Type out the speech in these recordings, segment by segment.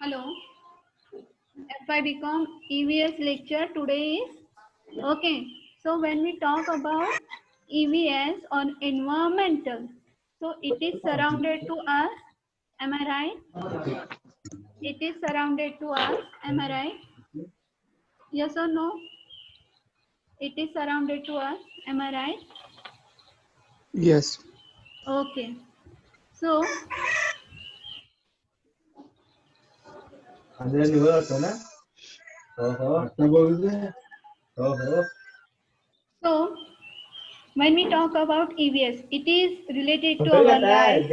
Hello, FI BCom EVS lecture today is okay. So when we talk about EVS or environmental, so it is surrounded to us. Am I right? It is surrounded to us. Am I right? Yes or no? It is surrounded to us. Am I right? Yes. Okay. So so when we talk about EVS, it is related to our life.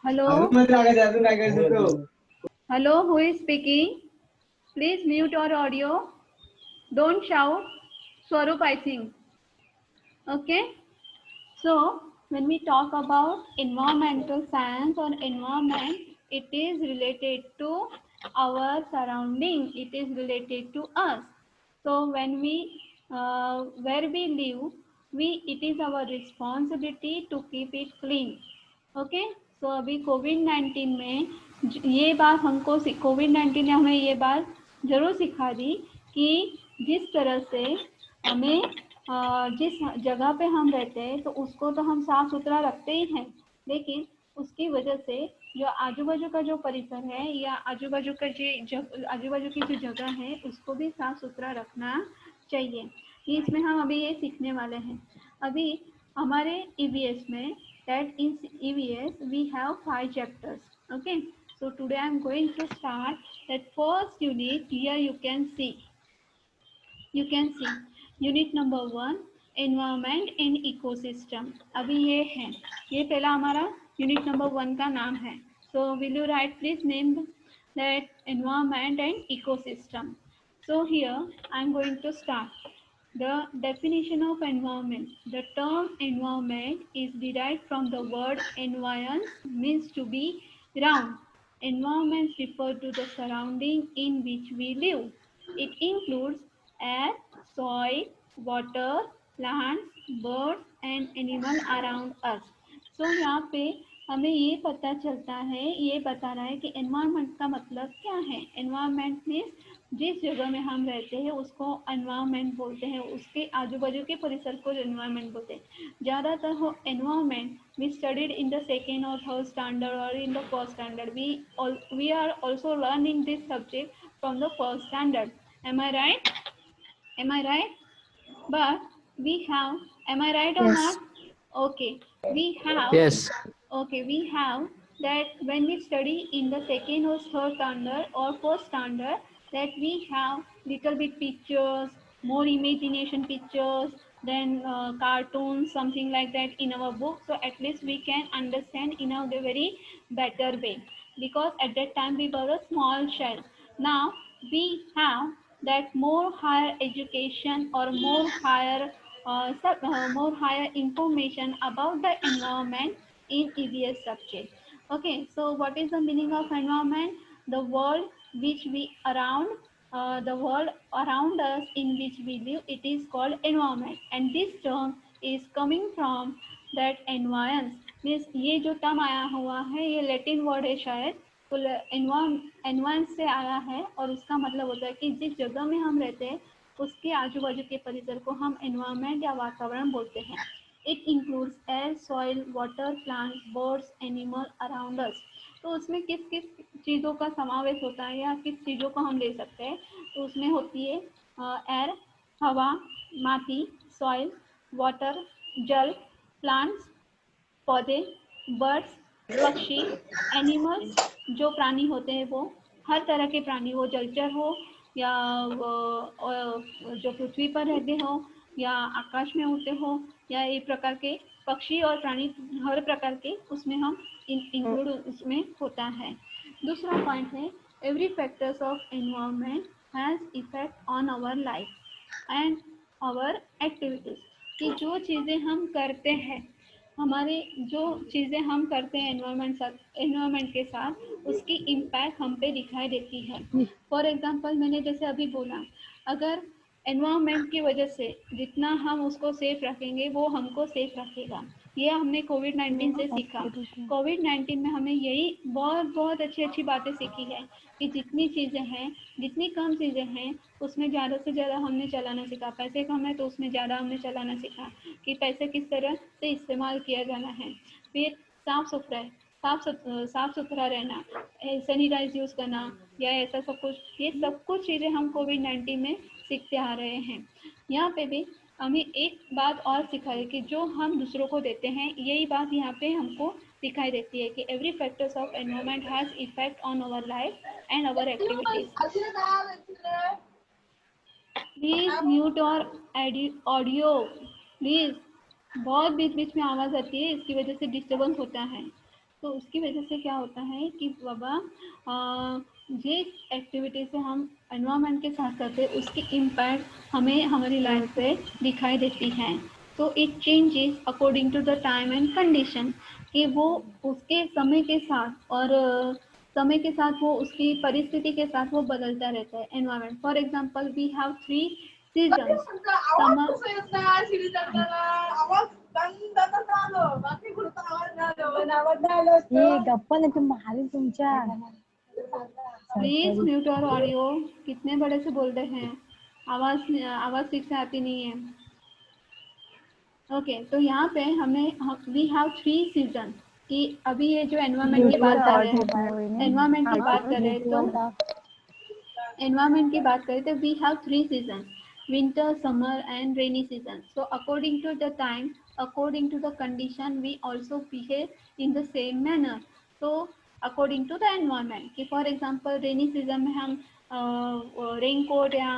Hello, hello, hello. Who is speaking? Please mute your audio. Don't shout. Swarup, I think. Okay. So when we talk about environmental science or environment, it is related to our surrounding. It is related to us. So when we where we live, it is our responsibility to keep it clean. Okay so अभी कोविड-19 में ये बात हमको कोविड-19 ने हमें ये बात जरूर सिखा दी कि जिस तरह से हमें जिस जगह पे हम रहते हैं तो उसको तो हम साफ सुथरा रखते ही हैं, लेकिन उसकी वजह से जो आजू बाजू का जो परिसर है या आजू बाजू का आजू बाजू की जो जगह है उसको भी साफ सुथरा रखना चाहिए। इसमें हम अभी ये सीखने वाले हैं। अभी हमारे EVS में that in EVS we have 5 chapters. Okay, so today I am going to start that first unit. Here you can see unit number 1 environment and ecosystem. अभी ये है, ये पहला हमारा unit number 1 का नाम है. So will you write please name that environment and ecosystem. So here I am going to start. The definition of environment. The term environment is derived from the word environs, means to be around. Environments refer to the surrounding in which we live. It includes air, soil, water, plants, birds and animals around us. So यहाँ पे हमें ये पता चलता है, ये बता रहा है कि एनवायरनमेंट का मतलब क्या है। एनवायरनमेंट मीन्स जिस जगह में हम रहते हैं उसको एनवायरनमेंट बोलते हैं, उसके आजू बाजू के परिसर को एनवायरनमेंट बोलते हैं। ज़्यादातर हो environment we studied in the second और थर्ड स्टैंडर्ड और in the first standard. We are also learning this subject from the first standard. Am I right? Am I right? But we have, am I right or Yes. not? Okay, we have, Yes. okay, we have that when we study in the second or third standard or fourth standard, that we have little bit pictures, more imagination pictures, then cartoons, something like that in our book. So at least we can understand in a very better way, because at that time we were a small child. Now we have that more higher education or more higher information about the environment in EVS subject. Okay, so what is the meaning of environment? The world which we around, the world around us in which we live, it is called environment. And this term is coming from that environs, means ये जो term आया हुआ है ये Latin word है शायद, तो environ से आया है और उसका मतलब होता है कि जिस जगह में हम रहते हैं उसके आजू बाजू के परिसर को हम एनवायरनमेंट या वातावरण बोलते हैं। It includes air, soil, water, plant, birds, animal around us. तो उसमें किस किस चीज़ों का समावेश होता है या किस चीज़ों को हम ले सकते हैं, तो उसमें होती है एयर, हवा, माटी, सॉइल, वाटर, जल, प्लांट्स, पौधे, बर्ड्स, पक्षी, एनिमल्स, जो प्राणी होते हैं वो हर तरह के प्राणी, वो जलचर हो या जो पृथ्वी पर रहते हो या आकाश में उड़ते हो या एक प्रकार के पक्षी और प्राणी, हर प्रकार के उसमें हम इंक्लूड उसमें होता है। दूसरा पॉइंट है every factors of environment has effect on our life and our activities, कि जो चीज़ें हम करते हैं, हमारे जो चीज़ें हम करते हैं एनवायरनमेंट के साथ, उसकी इम्पैक्ट हम पे दिखाई देती है। फॉर एग्जांपल मैंने जैसे अभी बोला, अगर एनवायरनमेंट की वजह से जितना हम उसको सेफ रखेंगे वो हमको सेफ रखेगा। ये हमने कोविड-19 से सीखा। कोविड-19 में हमें यही बहुत अच्छी बातें सीखी है कि जितनी चीज़ें हैं, जितनी कम चीज़ें हैं, उसमें ज़्यादा से ज़्यादा हमने चलाना सीखा। पैसे कम है तो उसमें ज़्यादा हमने चलाना सीखा कि पैसे किस तरह से इस्तेमाल किया जाना है। फिर साफ सुथरा रहना, सैनिटाइज यूज़ करना या ऐसा सब कुछ, ये सब कुछ चीज़ें हम कोविड-19 में सीखते आ रहे हैं। यहाँ पे भी हमें एक बात और सिखाई कि जो हम दूसरों को देते हैं, यही बात यहाँ पे हमको दिखाई देती है कि every factors of environment has effect on our life and our activities. Please mute और ऑडियो प्लीज। बहुत बीच बीच में आवाज़ आती है, इसकी वजह से डिस्टर्बेंस होता है। तो उसकी वजह से क्या होता है कि बाबा ये एक्टिविटी से हम एनवायरनमेंट के साथ करते हैं, उसकी इम्पैक्ट हमें हमारी लाइफ पे दिखाई देती है। तो it changes according to the time and condition, कि वो उसके समय के साथ और समय के साथ वो उसकी परिस्थिति के साथ वो बदलता रहता है environment. For example we have 3 seasons, summer. गप्पा नाही तर मारी तुमच्या। प्लीज म्यूट और ऑडियो। कितने बड़े से बोल रहे हैं, आवाज़ ठीक से आती नहीं है। ओके तो यहाँ पे हमें वी हैव 3 सीजन, कि अभी ये जो एनवायरनमेंट की बात कर रहे हैं, एनवायरनमेंट की बात कर रहे हैं तो एनवायरनमेंट की बात करें तो we have 3 season, winter, summer and rainy season. So according to the time, according to the condition, we also behave in the same manner. तो अकॉर्डिंग टू द एनवायरनमेंट, कि फॉर एग्जांपल रेनी सीजन में हम rain coat या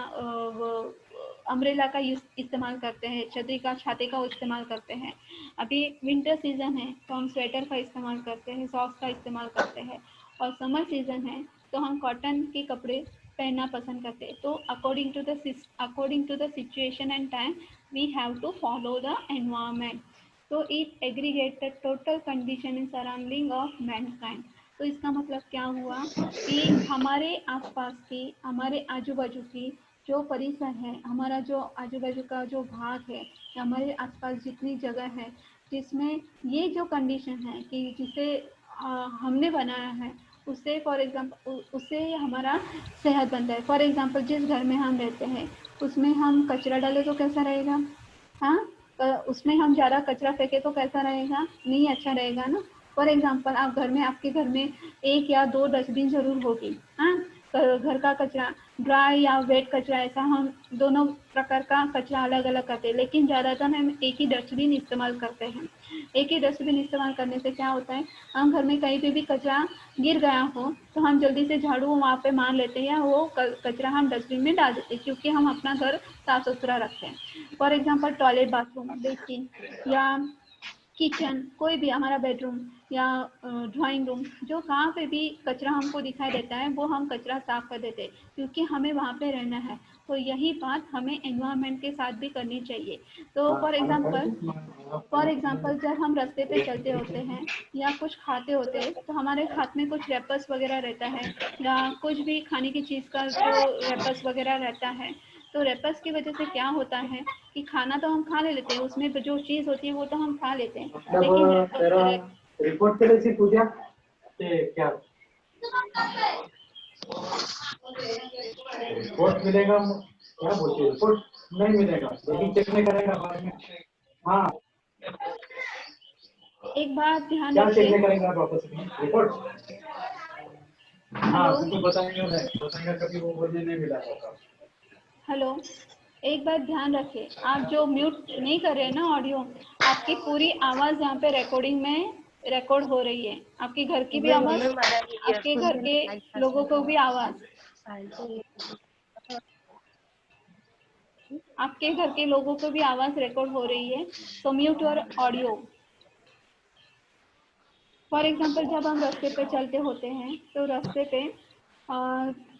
umbrella का इस्तेमाल करते हैं, छतरी का, छाते का इस्तेमाल करते हैं। अभी विंटर सीजन है तो हम स्वेटर का इस्तेमाल करते हैं, सॉक्स का इस्तेमाल करते हैं। और समर सीजन है तो हम कॉटन के कपड़े पहनना पसंद करते हैं। तो according to the situation and time we have to follow the environment. तो it aggregate the total condition in surrounding of mankind. तो इसका मतलब क्या हुआ कि हमारे आसपास की, हमारे आजू बाजू की जो परिसर है, हमारा जो आजू बाजू का जो भाग है, हमारे आसपास जितनी जगह है जिसमें ये जो कंडीशन है कि जिसे हमने बनाया है, उससे फॉर एग्जांपल उससे हमारा सेहत बनता है। फॉर एग्जांपल जिस घर में हम रहते हैं उसमें हम कचरा डालें तो कैसा रहेगा? हाँ, उसमें हम ज़्यादा कचरा फेंके तो कैसा रहेगा? नहीं अच्छा रहेगा ना। फॉर एग्जांपल आप घर में, आपके घर में 1 या 2 डस्टबिन जरूर होगी। हाँ, घर का कचरा, ड्राई या वेट कचरा, ऐसा हम दोनों प्रकार का कचरा अलग अलग करते हैं, लेकिन ज़्यादातर हम एक ही डस्टबिन इस्तेमाल करते हैं। एक ही डस्टबिन इस्तेमाल करने से क्या होता है, हम घर में कहीं पे भी कचरा गिर गया हो तो हम जल्दी से झाड़ू वहाँ पे मार लेते हैं, या वो कचरा हम डस्टबिन में डाल देते हैं, क्योंकि हम अपना घर साफ सुथरा रखते हैं। For example toilet, bathroom, basin या किचन, कोई भी हमारा बेडरूम या ड्राइंग रूम, जो कहाँ पे भी कचरा हमको दिखाई देता है वो हम कचरा साफ कर देते हैं, क्योंकि हमें वहाँ पे रहना है। तो यही बात हमें एनवायरनमेंट के साथ भी करनी चाहिए। तो फॉर एग्जांपल जब हम रास्ते पे चलते होते हैं या कुछ खाते होते हैं तो हमारे हाथ में कुछ रैपर्स वगैरह रहता है, या कुछ भी खाने की चीज़ का जो रैपर्स वगैरह रहता है, तो रैपर्स की वजह से क्या होता है कि खाना तो हम खा लेते हैं, उसमें जो चीज़ होती है वो तो हम खा लेते हैं, लेकिन रिपोर्ट के लिए पूजा क्या रिपोर्ट मिलेगा, क्या बोलते हैं, रिपोर्ट नहीं मिलेगा लेकिन चेक नहीं करेगा बाद में। हाँ, एक बात ध्यान क्या चेक रखिए। नहीं करेगा वापस रिपोर्ट? हाँ, तुमको बताएंगे कभी वो बोलने नहीं मिला होगा। हेलो, एक बात ध्यान रखिए, आप जो म्यूट नहीं कर रहे हैं ना ऑडियो, आपकी पूरी आवाज़ यहाँ पे रिकॉर्डिंग में रिकॉर्ड हो रही है। आपके घर की भी आवाज़, आपके घर के लोगों को भी आवाज़, आपके घर के लोगों को भी आवाज़ रिकॉर्ड हो रही है। तो mute your audio. For example जब हम रास्ते पे चलते होते हैं तो रास्ते पे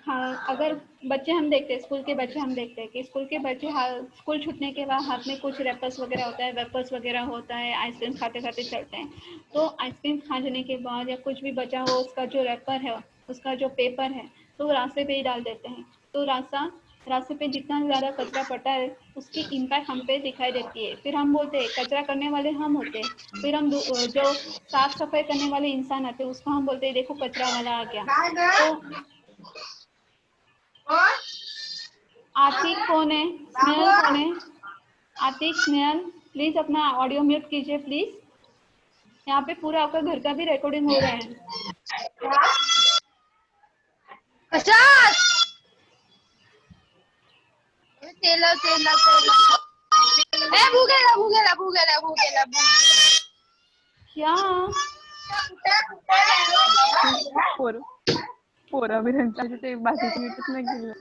अगर बच्चे हम देखते हैं, स्कूल के बच्चे हम देखते हैं कि स्कूल के बच्चे स्कूल छूटने के बाद हाथ में कुछ रैपर्स वगैरह होता है, वेपर्स वगैरह होता है, आइसक्रीम खाते खाते चलते हैं। तो आइसक्रीम खाने के बाद या कुछ भी बचा हो उसका जो रैपर है, उसका जो पेपर है, तो रास्ते पे ही डाल देते हैं। तो रास्ता रास्ते पे जितना ज़्यादा कचरा पड़ा है उसकी इम्पैक्ट हम पे दिखाई देती है। फिर हम बोलते हैं कचरा करने वाले हम होते हैं, फिर हम जो साफ सफाई करने वाले इंसान आते हैं उसको हम बोलते हैं देखो कचरा वाला आ गया। तो आतिक कौन है, स्नेहल कौन है? आतिक, स्नेहल, प्लीज अपना ऑडियो म्यूट कीजिए प्लीज। यहाँ पे पूरा आपका घर का भी रिकॉर्डिंग हो रहा है। तेला तेला तेला ए भूगेला भूगेला भूगेला भूगेला क्या पोर पोरा भी त्यांच्या ते बाकीचे मीटच नाही केलं.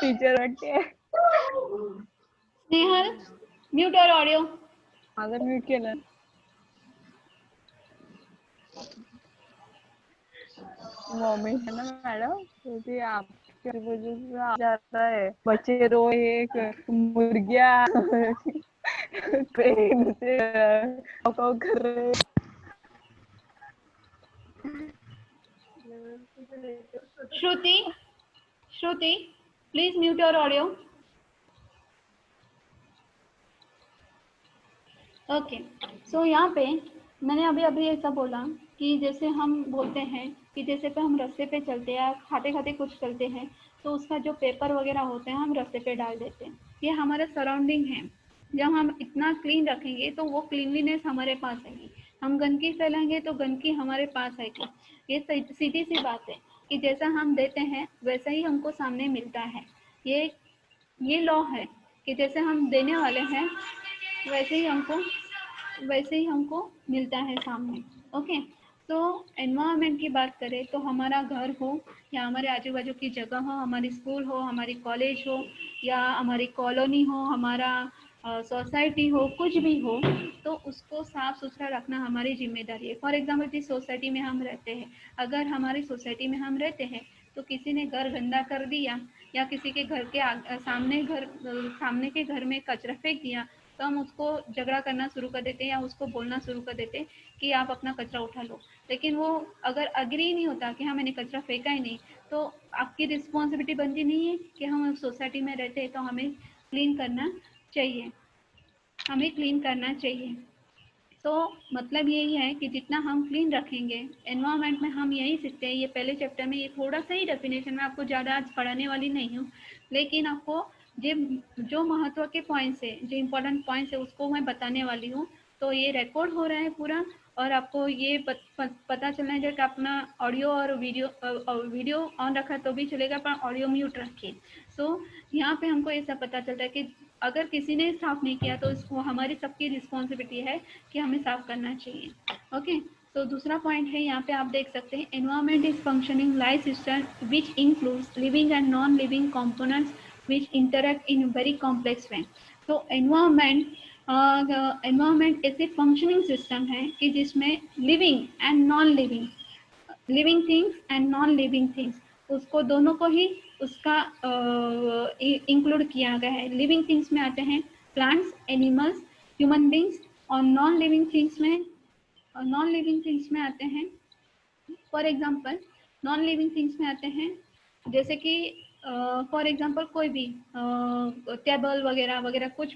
टीचर वाटते. स्नेहल, म्यूट और ऑडियो। माझं म्यूट केलं. मम्मी है ना मैडम, तो आपकी वजह से आ जाता है, बच्चे रोए, मुर्गियाँ ट्रेन से कर रहे. Shruti, Shruti, please mute your audio. Okay, so यहाँ पे मैंने अभी ऐसा बोला कि जैसे हम बोलते हैं कि जैसे पे हम रास्ते पे चलते हैं, खाते खाते कुछ चलते हैं, तो उसका जो पेपर वगैरह होते हैं हम रास्ते पे डाल देते हैं। ये हमारा सराउंडिंग है। जब हम इतना क्लीन रखेंगे तो वो क्लीनलीनेस हमारे पास आएगी। हम गंदगी फैलाएंगे तो गंदगी हमारे पास आएगी। ये सीधी सी बात है कि जैसा हम देते हैं वैसा ही हमको सामने मिलता है। ये लॉ है कि जैसे हम देने वाले हैं वैसे ही हमको मिलता है सामने। ओके, तो एनवायरनमेंट की बात करें तो हमारा घर हो या हमारे आजू बाजू की जगह हो, हमारी स्कूल हो, हमारी कॉलेज हो या हमारी कॉलोनी हो, हमारा सोसाइटी हो, कुछ भी हो, तो उसको साफ सुथरा रखना हमारी जिम्मेदारी है। फॉर एग्जाम्पल जिस सोसाइटी में हम रहते हैं, अगर हमारी सोसाइटी में हम रहते हैं तो किसी ने घर गंदा कर दिया या किसी के घर के सामने के घर में कचरा फेंक दिया तो हम उसको झगड़ा करना शुरू कर देते हैं या उसको बोलना शुरू कर देते हैं कि आप अपना कचरा उठा लो। लेकिन वो अगर अग्री नहीं होता कि हाँ मैंने कचरा फेंका ही नहीं, तो आपकी रिस्पॉन्सिबिलिटी बनती नहीं है कि हम सोसाइटी में रहते हैं तो हमें क्लीन करना चाहिए, हमें क्लीन करना चाहिए। तो मतलब यही है कि जितना हम क्लीन रखेंगे एनवायरनमेंट में, हम यही सीखते हैं। ये पहले चैप्टर में ये थोड़ा सा ही डेफिनेशन में आपको ज़्यादा आज पढ़ाने वाली नहीं हूँ, लेकिन आपको जो महत्व के पॉइंट्स है, जो इम्पोर्टेंट पॉइंट्स है उसको मैं बताने वाली हूँ। तो ये रिकॉर्ड हो रहा है पूरा और आपको ये पता चलना है कि अपना ऑडियो और वीडियो ऑन रखा तो भी चलेगा पर ऑडियो म्यूट रखिए। सो यहाँ पे हमको ऐसा पता चलता है कि अगर किसी ने साफ नहीं किया तो इसको हमारी सबकी रिस्पॉन्सिबिलिटी है कि हमें साफ करना चाहिए। ओके, तो दूसरा पॉइंट है यहाँ पे आप देख सकते हैं, environment is functioning life system which includes living and non living components which interact in very complex way. तो एनवायरमेंट ऐसे फंक्शनिंग सिस्टम है कि जिसमें living and non living things and non living things, उसको दोनों को ही उसका इंक्लूड किया गया है। लिविंग थिंग्स में आते हैं प्लांट्स, एनिमल्स, ह्यूमन बींग्स, और नॉन लिविंग थिंग्स में आते हैं, for example non living things में आते हैं जैसे कि फॉर एग्जांपल कोई भी टेबल वगैरह वगैरह कुछ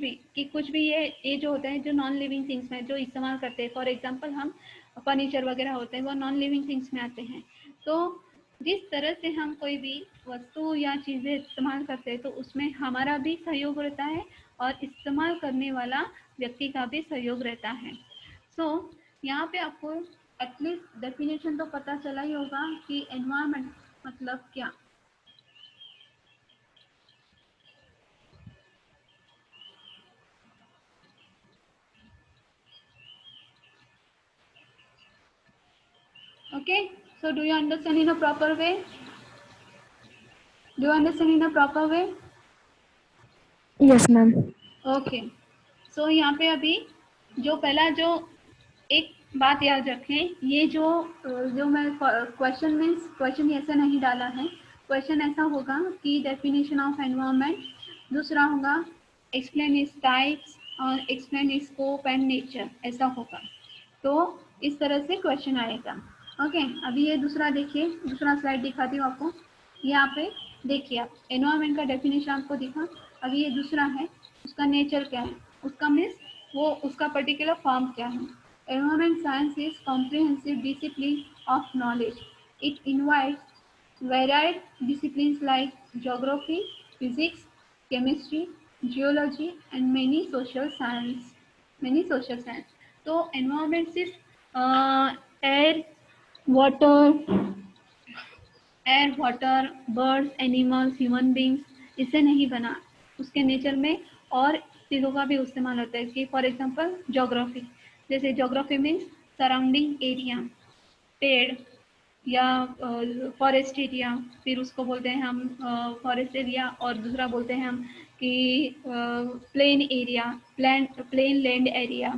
भी ये जो होता है जो नॉन लिविंग थिंग्स में जो इस्तेमाल करते हैं, फॉर एग्जांपल हम फर्नीचर वगैरह होते हैं वो नॉन लिविंग थिंग्स में आते हैं। तो जिस तरह से हम कोई भी वस्तु या चीज़ें इस्तेमाल करते हैं तो उसमें हमारा भी सहयोग रहता है और इस्तेमाल करने वाला व्यक्ति का भी सहयोग रहता है। सो यहाँ पे आपको एटलीस्ट डेफिनेशन तो पता चला ही होगा कि एनवायरनमेंट मतलब क्या। Okay, so do you understand in a proper way? Do you understand in a proper way? Yes ma'am. Okay, so यहाँ पे अभी जो पहला जो एक बात याद रखें, ये जो मैं क्वेश्चन ऐसा नहीं डाला है, क्वेश्चन ऐसा होगा कि डेफिनेशन ऑफ एनवायरनमेंट, दूसरा होगा एक्सप्लेन इट्स टाइप्स और explain it's scope and nature, ऐसा होगा। तो इस तरह से क्वेश्चन आएगा। ओके, अभी ये दूसरा देखिए, दूसरा स्लाइड दिखाती हूँ आपको। यहाँ पे देखिए आप, एनवायरमेंट का डेफिनेशन आपको दिखा। अभी ये दूसरा है, उसका नेचर क्या है, उसका मीन्स वो उसका पर्टिकुलर फॉर्म क्या है। Environment science is comprehensive discipline of knowledge. It invites varied disciplines like geography, physics, chemistry, geology, and many social science. Many social science. तो environment सिर्फ air, water, air, water, birds, animals, human beings इससे नहीं बना, उसके nature में और चीज़ों का भी इस्तेमाल होता है कि फॉर एग्जांपल ज्योग्राफी, जैसे ज्योग्राफी मीन्स सराउंडिंग एरिया, पेड़ या फॉरेस्ट एरिया, फिर उसको बोलते हैं हम फॉरेस्ट एरिया, और दूसरा बोलते हैं हम कि plain area, plain land area,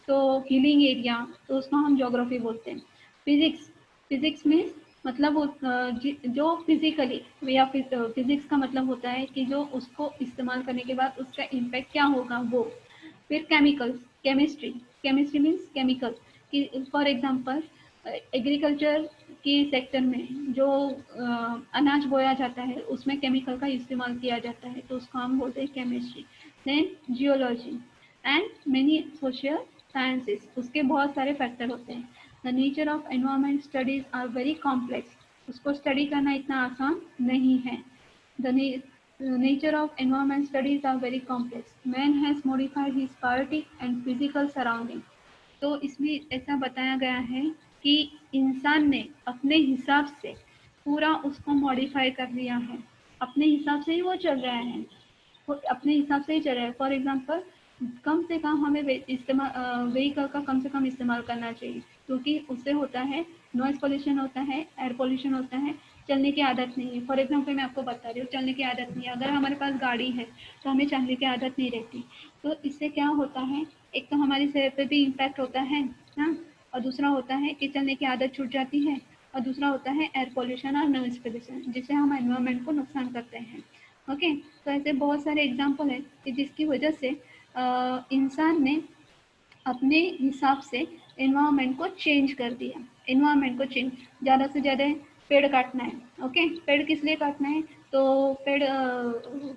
तो हिलिंग एरिया, तो उसको हम ज्योग्राफी बोलते हैं। फिजिक्स, फिजिक्स मीन्स मतलब जो फिजिकली या फिजिक्स का मतलब होता है कि जो उसको इस्तेमाल करने के बाद उसका इम्पैक्ट क्या होगा वो। फिर chemicals, chemistry, chemistry means chemical कि फॉर एग्जांपल एग्रीकल्चर के सेक्टर में जो अनाज बोया जाता है उसमें केमिकल का इस्तेमाल किया जाता है, तो उसको हम बोलते हैं chemistry. Then geology and many social sciences, उसके बहुत सारे फैक्टर होते हैं। The nature of environment studies are very complex, उसको स्टडी करना इतना आसान नहीं है। The nature of environment studies are very complex. Man has modified his chaotic and physical surroundings. तो इसमें ऐसा बताया गया है कि इंसान ने अपने हिसाब से पूरा उसको मॉडिफाई कर लिया है, अपने हिसाब से ही वो चल रहा है, वो अपने हिसाब से ही चल रहा है। फॉर एग्जांपल, कम से कम हमें व्हीकल का कम से कम इस्तेमाल करना चाहिए, क्योंकि उससे होता है नॉइज पोल्यूशन होता है, एयर पोल्यूशन होता है, चलने की आदत नहीं है। फॉर एग्जांपल मैं आपको बता रही हूँ, चलने की आदत नहीं है, अगर हमारे पास गाड़ी है तो हमें चलने की आदत नहीं रहती, तो इससे क्या होता है, एक तो हमारी सेहत पे भी इम्पैक्ट होता है ना, और दूसरा होता है कि चलने की आदत छूट जाती है, और दूसरा होता है एयर पोल्यूशन और नॉइज पोल्यूशन, जिससे हम एनवायरनमेंट को नुकसान करते हैं। ओके, तो ऐसे बहुत सारे एग्जाम्पल हैं कि जिसकी वजह से इंसान ने अपने हिसाब से एनवायरनमेंट को चेंज कर दिया। एनवायरनमेंट को चेंज, ज़्यादा से ज़्यादा पेड़ काटना है। ओके, पेड़ किस लिए काटना है, तो पेड़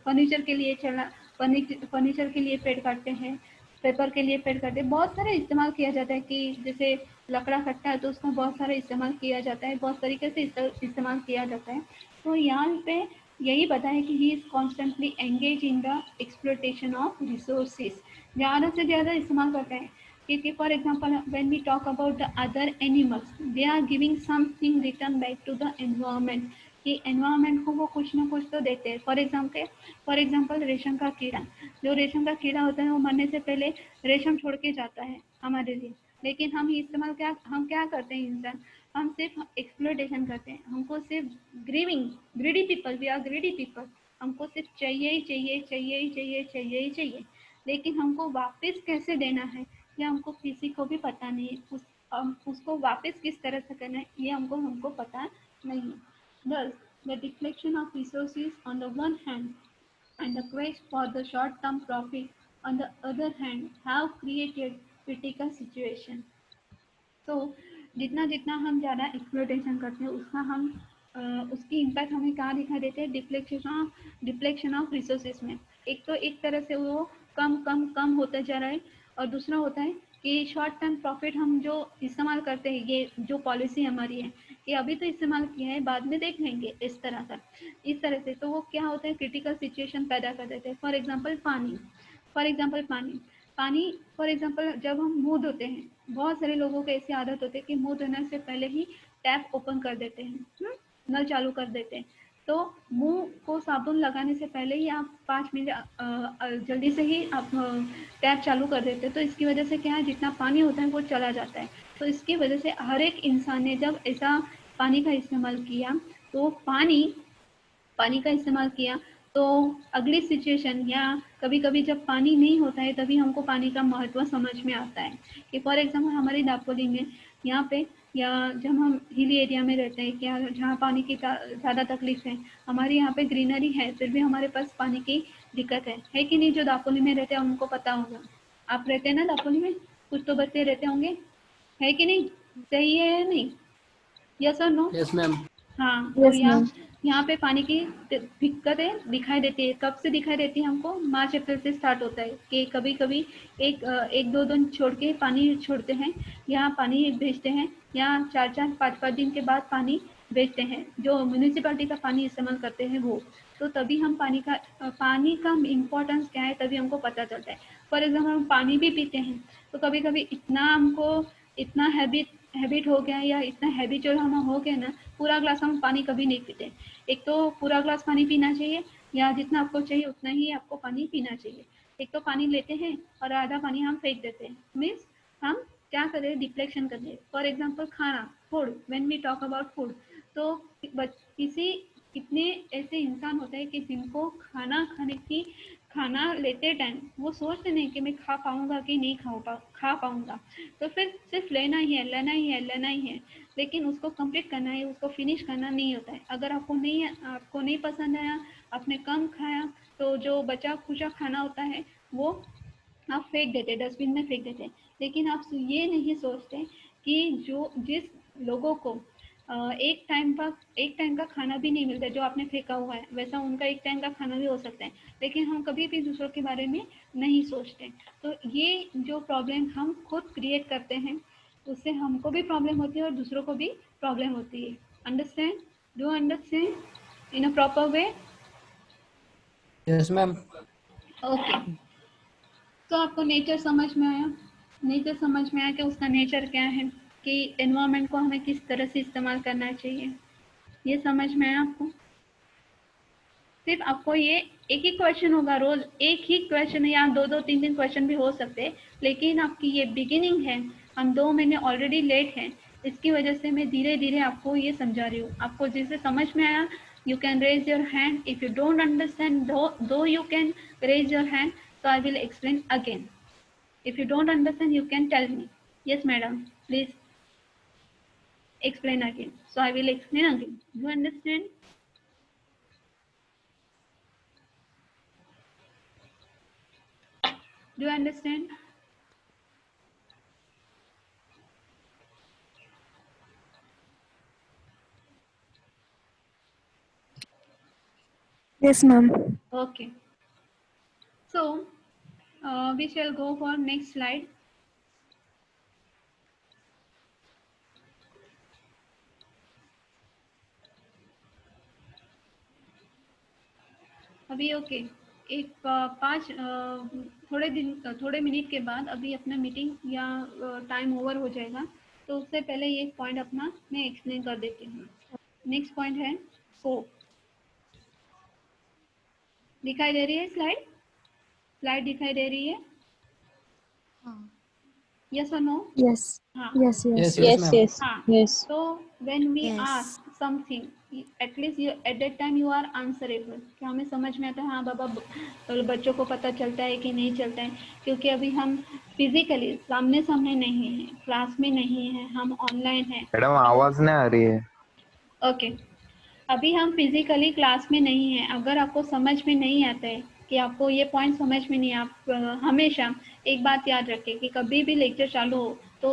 फर्नीचर के लिए चला, फर्नीचर के लिए पेड़ काटते हैं, पेपर के लिए पेड़ काटते हैं, बहुत सारे इस्तेमाल किया जाता है कि जैसे लकड़ा कट्टा है तो उसका बहुत सारा इस्तेमाल किया जाता है, बहुत तरीके से इस्तेमाल किया जाता है। तो यहाँ पे यही बताया कि he is constantly engage in the exploitation of resources, ज़्यादा से ज़्यादा इस्तेमाल करते हैं। क्योंकि for example when we talk about the other animals, they are giving something return back to the environment, कि एनवायरनमेंट को वो कुछ ना कुछ तो देते हैं। फॉर एग्जाम्पल रेशम का कीड़ा, जो रेशम का कीड़ा होता है वो मरने से पहले रेशम छोड़ के जाता है हमारे लिए, लेकिन हम इस्तेमाल हम क्या करते हैं इंसान, हम सिर्फ एक्सप्लोटेशन करते हैं, हमको सिर्फ greedy people, we are greedy people, हमको सिर्फ चाहिए ही चाहिए, चाहिए ही चाहिए, चाहिए ही चाहिए, लेकिन हमको वापस कैसे देना है ये हमको किसी को भी पता नहीं है, उसको वापस किस तरह से करना है ये हमको पता नहीं है। Thus, the deflection of resources on the one hand and the quest for the short-term profit on the other hand have created critical situation. तो जितना जितना हम ज़्यादा एक्सप्लोटेशन करते हैं उसका हम उसकी इम्पैक्ट हमें कहाँ दिखाई देते हैं, डिप्लेक्शन ऑफ रिसोर्सेज में। एक तो एक तरह से वो कम कम कम होता जा रहा है, और दूसरा होता है कि शॉर्ट टर्म प्रॉफिट हम जो इस्तेमाल करते हैं, ये जो पॉलिसी हमारी है कि अभी तो इस्तेमाल किया है बाद में देख लेंगे, इस तरह से तो वो क्या होता है, क्रिटिकल सिचुएशन पैदा कर देते हैं। फॉर एग्जाम्पल पानी, फॉर एग्जाम्पल जब हम मुंह धोते हैं, बहुत सारे लोगों को ऐसी आदत होती है कि मुंह धोने से पहले ही टैप ओपन कर देते हैं, नल चालू कर देते हैं, तो मुंह को साबुन लगाने से पहले ही आप 5 मिनट जल्दी से ही आप टैप चालू कर देते हैं। तो इसकी वजह से क्या है, जितना पानी होता है वो चला जाता है। तो इसकी वजह से हर एक इंसान ने जब ऐसा पानी का इस्तेमाल किया, तो पानी का इस्तेमाल किया, तो अगली सिचुएशन या कभी कभी जब पानी नहीं होता है तभी हमको पानी का महत्व समझ में आता है। कि फॉर एग्जाम्पल हमारी दापोली में यहाँ पे, या जब हम हिली एरिया में रहते हैं, क्या जहाँ पानी की ज़्यादा तकलीफ है, हमारे यहाँ पे ग्रीनरी है फिर भी हमारे पास पानी की दिक्कत है कि नहीं। जो दापोली में रहते हैं उनको पता होगा, आप रहते हैं ना दापोली में, कुछ तो बच्चे रहते होंगे, है कि नहीं, सही है या नहीं, यस और नो? Yes ma'am. हाँ, तो Yes, ma'am. यहाँ पे पानी की दिक्कतें दिखाई देती है। कब से दिखाई देती है हमको? मार्च अप्रैल से स्टार्ट होता है कि कभी कभी एक दो दिन छोड़ के पानी छोड़ते हैं, यहाँ पानी भेजते हैं, यहाँ 4-4 5-5 दिन के बाद पानी भेजते हैं, जो म्यूनिसिपैलिटी का पानी इस्तेमाल करते हैं वो। तो तभी हम पानी का इम्पोर्टेंस क्या है तभी हमको पता चलता है। फॉर एग्जाम्पल हम पानी भी पीते हैं तो कभी कभी इतना हैबिट हो गया या इतना हैबिचुअल हम हो गए ना, पूरा ग्लास हम पानी कभी नहीं पीते। एक तो पूरा ग्लास पानी पीना चाहिए, या जितना आपको चाहिए उतना ही आपको पानी पीना चाहिए। एक तो पानी लेते हैं और आधा पानी हम फेंक देते हैं, मीन्स हम क्या कर रहे हैं? डिप्लेक्शन कर रहे हैं। फॉर एग्जाम्पल खाना, food, when we talk about food, तो कितने ऐसे इंसान होते हैं कि जिनको खाना लेते टाइम वो सोचते नहीं कि मैं खा पाऊंगा कि नहीं खा पाऊंगा, तो फिर सिर्फ लेना ही है, लेकिन उसको कंप्लीट करना है, उसको फिनिश करना नहीं होता है। अगर आपको नहीं पसंद आया, आपने कम खाया, तो जो बचा खुचा खाना होता है वो आप फेंक देते, डस्टबिन में फेंक देते। लेकिन आप ये नहीं सोचते कि जिस लोगों को एक टाइम का खाना भी नहीं मिलता जो आपने फेंका हुआ है, वैसा उनका एक टाइम का खाना भी हो सकता है, लेकिन हम कभी भी दूसरों के बारे में नहीं सोचते। तो ये जो प्रॉब्लम हम खुद क्रिएट करते हैं, उससे हमको भी प्रॉब्लम होती है और दूसरों को भी प्रॉब्लम होती है। Understand? Do understand in a proper way? Yes ma'am. Okay, तो आपको नेचर समझ में आया कि उसका नेचर क्या है, कि एनवायरनमेंट को हमें किस तरह से इस्तेमाल करना चाहिए, ये समझ में आया आपको? सिर्फ आपको ये एक ही क्वेश्चन होगा रोज, एक ही क्वेश्चन या 2-3 क्वेश्चन भी हो सकते हैं, लेकिन आपकी ये बिगिनिंग है। हम 2 महीने ऑलरेडी लेट हैं, इसकी वजह से मैं धीरे धीरे आपको ये समझा रही हूँ। आपको जिसे समझ में आया, you can raise your hand. If you don't understand, though you can raise your hand, so I will explain again. If you don't understand, you can tell me. Yes, madam, please explain again. So I will explain again. You understand? Do you understand? Yes, ma'am. Okay. So we shall go for next slide. अभी okay, एक थोड़े minute के बाद अभी अपना meeting या time over हो जाएगा, तो उससे पहले ये पॉइंट अपना मैं एक्सप्लेन कर देती हूँ। नेक्स्ट पॉइंट है स्कोप। दिखाई दे रही है स्लाइड दिखाई दे रही है? यस और नो? Yes. हाँ Yes. Yes Yes. Yes ma'am. हाँ। Yes. So when we Yes. ask something, at least you at that time you are answerable, कि हमें समझ में आता है, हाँ बाबा, बच्चों को पता चलता है कि नहीं चलता है, क्योंकि अभी हम फिजिकली सामने सामने नहीं है, क्लास में नहीं है, हम ऑनलाइन है। मैडम आवाज नहीं आ रही है। ओके, अभी हम फिजिकली क्लास में नहीं है। अगर आपको समझ में नहीं आता है, कि आपको ये पॉइंट समझ में नहीं, आप हमेशा एक बात याद रखें कि कभी भी लेक्चर चालू हो तो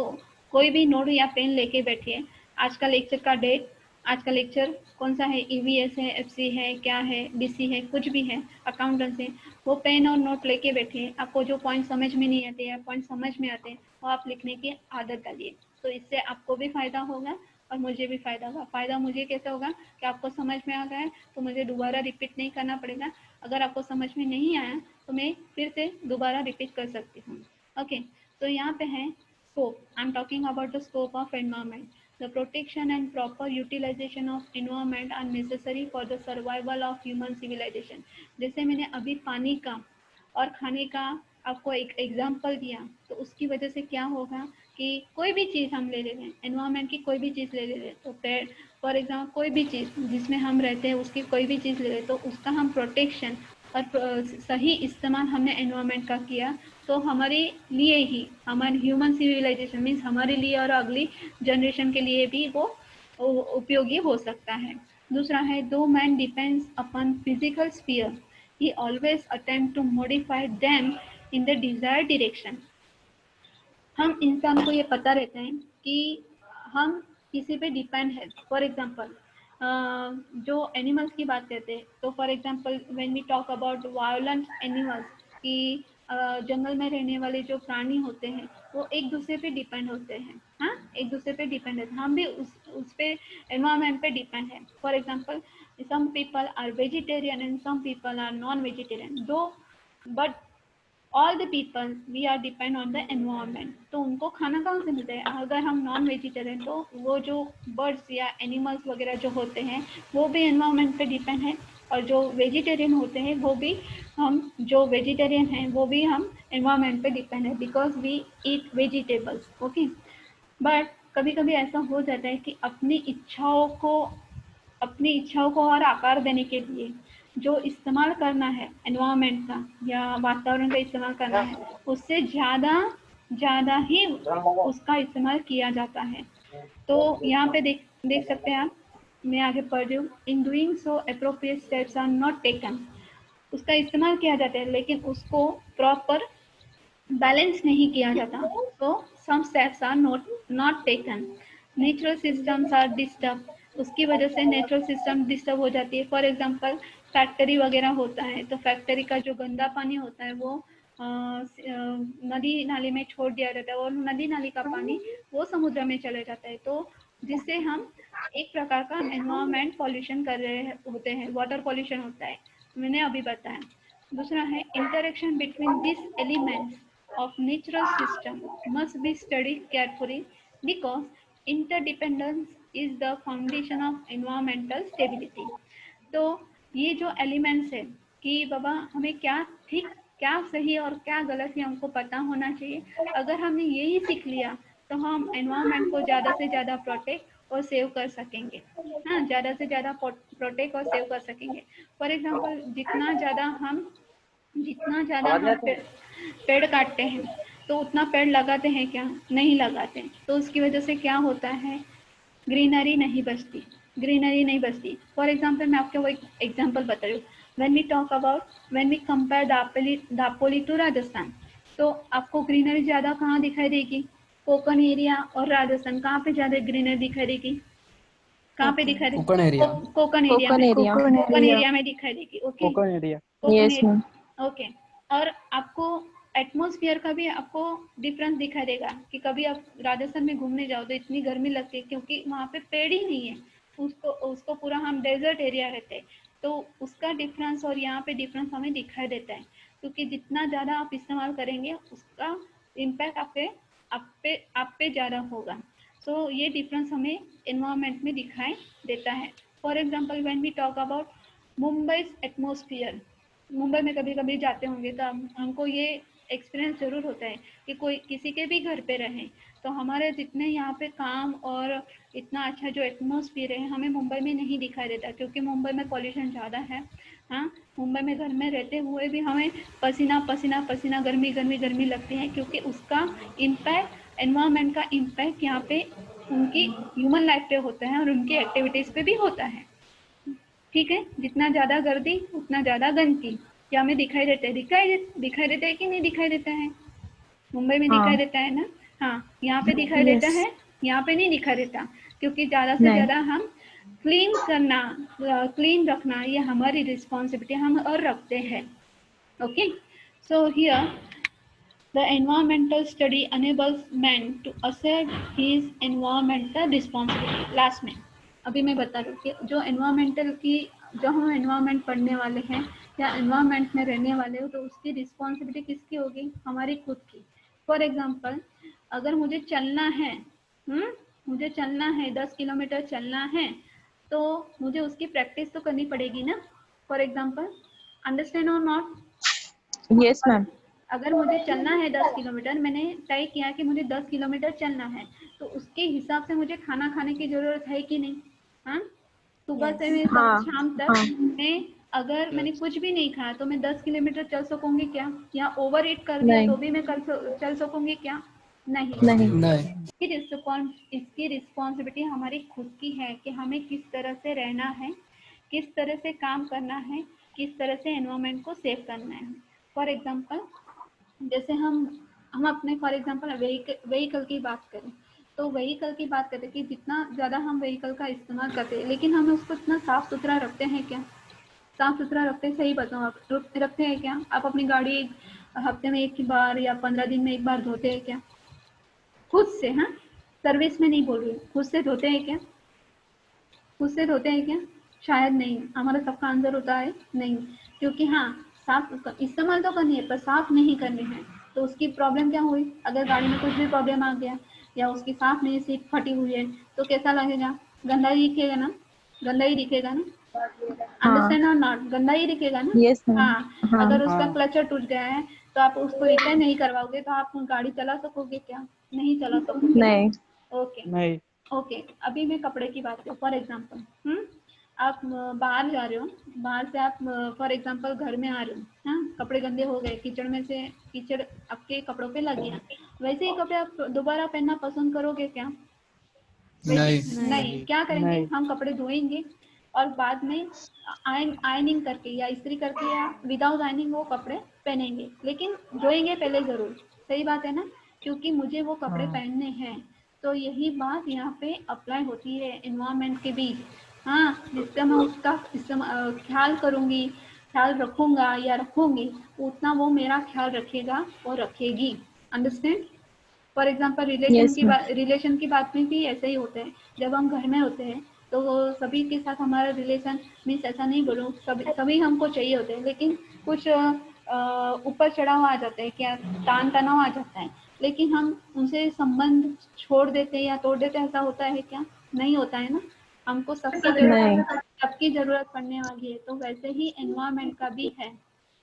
कोई भी नोट या पेन लेके बैठिए। आज का लेक्चर का डेट, आज का लेक्चर कौन सा है, ईवीएस है, एफसी है, क्या है, बीसी है, कुछ भी है, अकाउंटेंस है, वो पेन और नोट लेके बैठिए। आपको जो पॉइंट समझ में नहीं आते या पॉइंट समझ में आते हैं वो आप लिखने की आदत डालिए, तो इससे आपको भी फायदा होगा और मुझे भी फायदा होगा। फायदा मुझे कैसे होगा कि आपको समझ में आ गया है तो मुझे दोबारा रिपीट नहीं करना पड़ेगा। अगर आपको समझ में नहीं आया तो मैं फिर से दोबारा रिपीट कर सकती हूँ। ओके, तो यहाँ पे है scope. I am talking about the scope of environment. The protection and proper utilization of environment are necessary for the survival of human civilization. जैसे मैंने अभी पानी का और खाने का आपको एक एग्जाम्पल दिया, तो उसकी वजह से क्या होगा कि कोई भी चीज़ हम ले रहे हैं, एनवायरमेंट की कोई भी चीज़ ले रहे हैं, तो पेड़ फॉर एग्जाम्पल कोई भी चीज़ जिसमें हम रहते हैं उसकी कोई भी चीज़ ले रहे हैं, तो उसका हम प्रोटेक्शन और सही इस्तेमाल हमने एनवायरमेंट का किया तो हमारे लिए ही, हमारे ह्यूमन सिविलाइजेशन मीन्स हमारे लिए और अगली जनरेशन के लिए भी वो उपयोगी हो सकता है। दूसरा है, दो man depends upon physical sphere, he always attempt to modify them in the desired direction. हम इंसान को ये पता रहता है कि हम किसी पे डिपेंड है। फॉर एग्जांपल जो एनिमल्स की बात करते हैं, तो for example when we talk about violent animals, कि जंगल में रहने वाले जो प्राणी होते हैं वो एक दूसरे पे डिपेंड होते हैं। हाँ, एक दूसरे पे डिपेंड है, हम भी उस पे एनवायरमेंट पे डिपेंड है। For example some people are vegetarian and some people are non-vegetarian, though but all the people we are depend on the environment। तो उनको खाना कहाँ से मिलता है? अगर हम नॉन वेजिटेरियन, तो वो जो बर्ड्स या एनिमल्स वगैरह जो होते हैं वो भी एनवायरमेंट पे डिपेंड है, और जो वेजिटेरियन होते हैं वो भी, हम जो वेजिटेरियन हैं वो भी हम एनवायरमेंट पे डिपेंड है, because we eat vegetables. Okay, but कभी कभी ऐसा हो जाता है कि अपनी इच्छाओं को और आकार देने के लिए जो इस्तेमाल करना है एनवायरनमेंट का या वातावरण का इस्तेमाल करना है, उससे ज़्यादा ही उसका इस्तेमाल किया जाता है। तो यहाँ पे देख सकते हैं आप, मैं आगे पढ़ रही हूँ। In doing so appropriate steps are not taken, उसका इस्तेमाल किया जाता है लेकिन उसको प्रॉपर बैलेंस नहीं किया जाता, तो some steps are not taken. Natural systems are disturb, उसकी वजह से नेचुरल सिस्टम डिस्टर्ब हो जाती है। फॉर एग्जांपल फैक्ट्री वगैरह होता है, तो फैक्ट्री का जो गंदा पानी होता है वो नदी नाली में छोड़ दिया जाता है, और नदी नाली का पानी वो समुद्र में चले जाता है, तो जिससे हम एक प्रकार का एनवायरमेंट पॉल्यूशन कर रहे होते हैं, वाटर पॉल्यूशन होता है, मैंने अभी बताया। दूसरा है interaction between this elements of natural system must be studied carefully because interdependence is the foundation of environmental stability। तो ये जो एलिमेंट्स है कि बाबा हमें क्या ठीक क्या सही और क्या गलत है हमको पता होना चाहिए। अगर हमने यही सीख लिया तो हम एनवायरनमेंट को ज़्यादा से ज़्यादा प्रोटेक्ट और सेव कर सकेंगे। हाँ, ज़्यादा से ज़्यादा प्रोटेक्ट और सेव कर सकेंगे। फॉर एग्जांपल जितना ज़्यादा हम पेड़ काटते हैं, तो उतना पेड़ लगाते हैं क्या? नहीं लगाते। तो उसकी वजह से क्या होता है? ग्रीनरी नहीं बचती। फॉर एग्जांपल मैं आपको वो एक एग्जांपल बता रही हूँ। When we compare Dapoli to Rajasthan, तो आपको ग्रीनरी ज़्यादा कहाँ दिखाई देगी? कोकण एरिया और राजस्थान, कहाँ पे ज़्यादा ग्रीनरी दिखाई देगी? कहाँ पे दिखाई देगी? कोकण एरिया। कोकण एरिया में दिखाई देगी। Okay, Konkan area. ओके, और आपको एटमॉस्फेयर का भी आपको डिफरेंस दिखाई देगा कि कभी आप राजस्थान में घूमने जाओ तो इतनी गर्मी लगती है क्योंकि वहाँ पे पेड़ ही नहीं है, उसको पूरा हम डेजर्ट एरिया रहते हैं, तो उसका डिफरेंस और यहाँ पे डिफरेंस हमें दिखाई देता है, क्योंकि जितना ज़्यादा आप इस्तेमाल करेंगे उसका इम्पैक्ट आप पे ज़्यादा होगा। सो ये डिफरेंस हमें एनवायरनमेंट में दिखाई देता है। For example when we talk about Mumbai atmosphere, Mumbai में कभी कभी जाते होंगे तो हमको ये एक्सपीरियंस जरूर होता है कि कोई किसी के भी घर पे रहें तो हमारे जितने यहाँ पे काम और इतना अच्छा जो एटमॉस्फेयर है हमें मुंबई में नहीं दिखाई देता, क्योंकि मुंबई में पॉल्यूशन ज़्यादा है। हाँ, मुंबई में घर में रहते हुए भी हमें पसीना गर्मी लगती है, क्योंकि उसका इम्पैक्ट एनवायरनमेंट का इम्पैक्ट यहाँ पे उनकी ह्यूमन लाइफ पे होता है और उनकी एक्टिविटीज़ पे भी होता है। ठीक है, जितना ज़्यादा गर्दी उतना ज़्यादा गंदगी, क्या हमें दिखाई देता है? दिखाई देता है कि नहीं दिखाई देता है? मुंबई में दिखाई देता है ना? हाँ, यहाँ पे दिखाई देता है, यहाँ पे नहीं दिखाई देता, क्योंकि ज़्यादा से ज़्यादा हम क्लीन रखना ये हमारी रिस्पॉन्सिबिलिटी हम और रखते हैं। Okay, so here the environmental study enables man to assert his environmental responsibility। Last में अभी मैं बता रही हूँ कि जो हम एनवायरनमेंट पढ़ने वाले हैं या एनवायरनमेंट में रहने वाले हो, तो उसकी रिस्पॉन्सिबिलिटी किसकी होगी? हमारी खुद की। फॉर एग्जांपल अगर मुझे चलना है 10 किलोमीटर चलना है, तो मुझे उसकी प्रैक्टिस तो करनी पड़ेगी ना। फॉर एग्जांपल, अंडरस्टैंड और नॉट? Yes ma'am. अगर मुझे चलना है 10 किलोमीटर, मैंने तय किया कि मुझे 10 किलोमीटर चलना है, तो उसके हिसाब से मुझे खाना खाने की जरूरत है कि नहीं? हाँ, सुबह से शाम तक अगर मैंने कुछ भी नहीं खाया तो मैं 10 किलोमीटर चल सकूंगी क्या? या ओवर ईट कर दिया तो भी मैं चल सकूंगी क्या? नहीं। इसकी रिस्पॉन्सिबिलिटी हमारी खुद की है कि हमें किस तरह से रहना है, किस तरह से काम करना है, किस तरह से एनवायरनमेंट को सेव करना है। फॉर एग्जांपल जैसे हम अपने फॉर एग्जांपल व्हीकल की बात करें, तो व्हीकल की बात करते हैं कि जितना ज़्यादा हम व्हीकल का इस्तेमाल करते हैं, लेकिन हम उसको इतना साफ सुथरा रखते हैं क्या? साफ सुथरा रखते हैं, सही बताओ आप, रखते हैं क्या? आप अपनी गाड़ी हफ्ते में एक बार या 15 दिन में एक बार धोते हैं क्या? खुद से, हाँ, सर्विस में नहीं बोल रही, खुद से धोते हैं क्या? खुद से धोते हैं क्या? शायद नहीं। हमारा सबका आंसर होता है नहीं, क्योंकि हाँ, साफ इस्तेमाल तो करनी है पर साफ नहीं करने हैं। तो उसकी प्रॉब्लम क्या हुई? अगर गाड़ी में कुछ भी प्रॉब्लम आ गया या उसकी साफ नहीं, सीट फटी हुई है, तो कैसा लगेगा? गंदा ही दिखेगा ना, गंदा ही दिखेगा ना। हाँ अंडरस्टैंड और नॉट? गंदा ही दिखेगा ना। Yes ma'am. हाँ, हाँ अगर उसका हाँ क्लचर टूट गया है तो आप उसको रिपेयर नहीं करवाओगे तो आप गाड़ी चला सकोगे क्या? नहीं चला सकोगे। नहीं ओके नहीं ओके, अभी मैं कपड़े की बात करूँ फॉर एग्जांपल। आप बाहर जा रहे हो, बाहर से आप फॉर एग्जांपल घर में आ रहे हो, हाँ, कपड़े गंदे हो गए, कीचड़ में से कीचड़ आपके कपड़ों पे लग गया, वैसे ही कपड़े आप दोबारा पहनना पसंद करोगे क्या? वैसे नहीं नहीं, क्या करेंगे? नहीं हम कपड़े धोएंगे और बाद में आयनिंग करके या इस्त्री करके या विदाउट आयनिंग वो कपड़े पहनेंगे, लेकिन धोएंगे पहले जरूर। सही बात है ना? क्योंकि मुझे वो कपड़े हाँ पहनने हैं। तो यही बात यहाँ पे अप्लाई होती है एनवायरनमेंट के बीच। हाँ, जिसका मैं उसका ख्याल करूँगी, ख्याल रखूँगा या रखूँगी, उतना वो मेरा ख्याल रखेगा और रखेगी। Understand? For example yes ma'am. Relation की बात में भी ऐसे ही होते हैं। जब हम घर में होते हैं तो सभी के साथ हमारा रिलेशन, मीन्स ऐसा नहीं बोलूँ, सभी हमको चाहिए होते हैं, लेकिन कुछ ऊपर चढ़ाव आ जाता है, क्या तान तनाव आ जाता है, लेकिन हम उनसे संबंध छोड़ देते हैं या तोड़ देते हैं। ऐसा होता है क्या? नहीं होता है ना। हमको नहीं सबकी जरूरत पड़ने वाली है। तो वैसे ही एनवायरमेंट का भी है।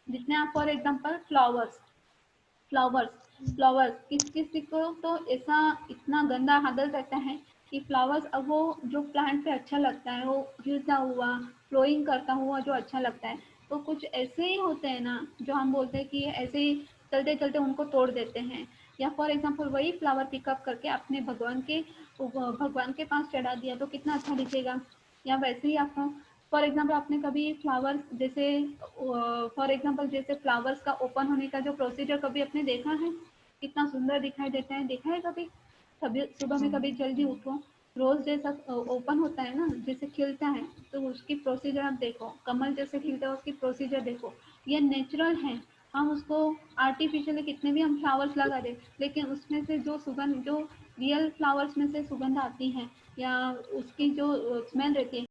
जितने आप फॉर एग्जाम्पल फ्लावर्स किस किसी को तो ऐसा इतना गंदा हालत रहता है कि फ्लावर्स, अब वो जो प्लांट पे अच्छा लगता है, वो खिलता हुआ, फ्लोइंग करता हुआ जो अच्छा लगता है, तो कुछ ऐसे ही होते हैं ना जो हम बोलते हैं कि ऐसे ही चलते चलते उनको तोड़ देते हैं। या फॉर एग्जाम्पल वही फ्लावर पिकअप करके अपने भगवान के पास चढ़ा दिया तो कितना अच्छा दिखेगा। या वैसे ही आपको फॉर एग्जाम्पल आपने कभी फ्लावर्स जैसे फॉर एग्जाम्पल जैसे फ्लावर्स का ओपन होने का जो प्रोसीजर कभी आपने देखा है? कितना सुंदर दिखाई देता है, देखा है कभी? कभी सुबह में कभी जल्दी उठो, रोज जैसा ओपन होता है ना, जैसे खिलता है, तो उसकी प्रोसीजर आप देखो, कमल जैसे खिलता है उसकी प्रोसीजर देखो। ये नेचुरल है। हम उसको आर्टिफिशियली कितने भी हम फ्लावर्स लगा दे, लेकिन उसमें से जो सुगंध, जो रियल फ्लावर्स में से सुगंध आती है या उसकी जो स्मेल रहती है,